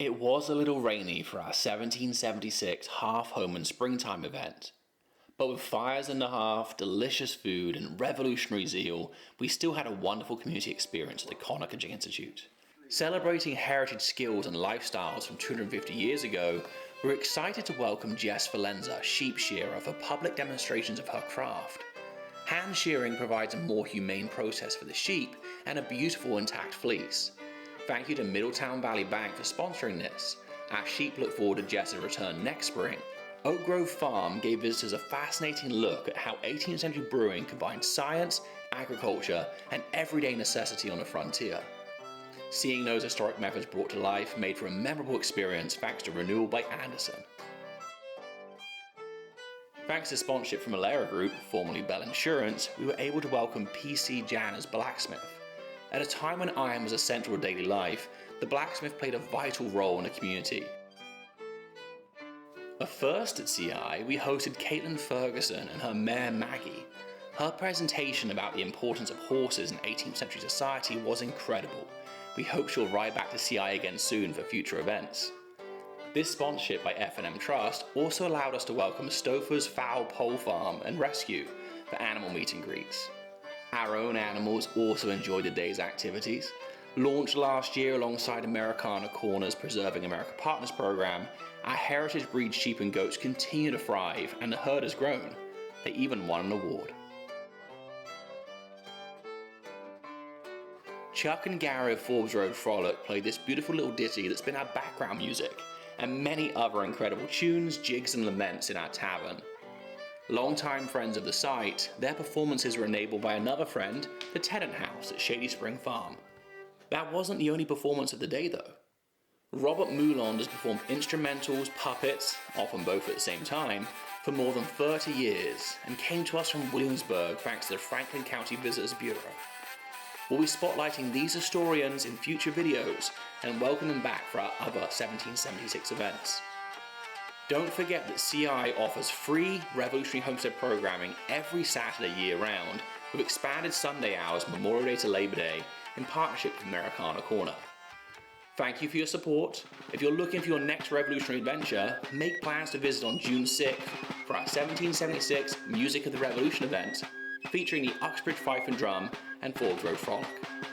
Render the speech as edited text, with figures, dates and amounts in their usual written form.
It was a little rainy for our 1776 Hearth Home and Springtime event. But with fires in the hearth, delicious food, and revolutionary zeal, we still had a wonderful community experience at the Connacht Institute. Celebrating heritage skills and lifestyles from 250 years ago, we're excited to welcome Jess Valenza, sheep shearer, for public demonstrations of her craft. Hand shearing provides a more humane process for the sheep and a beautiful intact fleece. Thank you to Middletown Valley Bank for sponsoring this. Our sheep look forward to Jess's return next spring. Oak Grove Farm gave visitors a fascinating look at how 18th century brewing combined science, agriculture, and everyday necessity on the frontier. Seeing those historic methods brought to life made for a memorable experience thanks to renewal by Anderson. Thanks to sponsorship from Alera Group, formerly Bell Insurance, we were able to welcome PC Jan as blacksmith. At a time when iron was essential to daily life, the blacksmith played a vital role in the community. A first at CI, we hosted Caitlin Ferguson and her mare Maggie. Her presentation about the importance of horses in 18th century society was incredible. We hope she'll ride back to CI again soon for future events. This sponsorship by F&M Trust also allowed us to welcome Stouffer's Fowl Pole Farm and Rescue for animal meet and greets. Our own animals also enjoyed the day's activities. Launched last year alongside Americana Corner's Preserving America Partners program, our heritage breed sheep and goats continue to thrive and the herd has grown. They even won an award. Chuck and Gary of Forbes Road Frolic played this beautiful little ditty that's been our background music, and many other incredible tunes, jigs and laments in our tavern. Longtime friends of the site, their performances were enabled by another friend, the Tenant House at Shady Spring Farm. That wasn't the only performance of the day though. Robert Moulon has performed instrumentals, puppets, often both at the same time, for more than 30 years, and came to us from Williamsburg thanks to the Franklin County Visitors Bureau. We'll be spotlighting these historians in future videos and welcome them back for our other 1776 events. Don't forget that CI offers free Revolutionary Homestead programming every Saturday year-round, with expanded Sunday hours Memorial Day to Labor Day in partnership with Americana Corner. Thank you for your support. If you're looking for your next revolutionary adventure, make plans to visit on June 6th for our 1776 Music of the Revolution event, featuring the Uxbridge Fife and Drum and Forbes Road Frolic.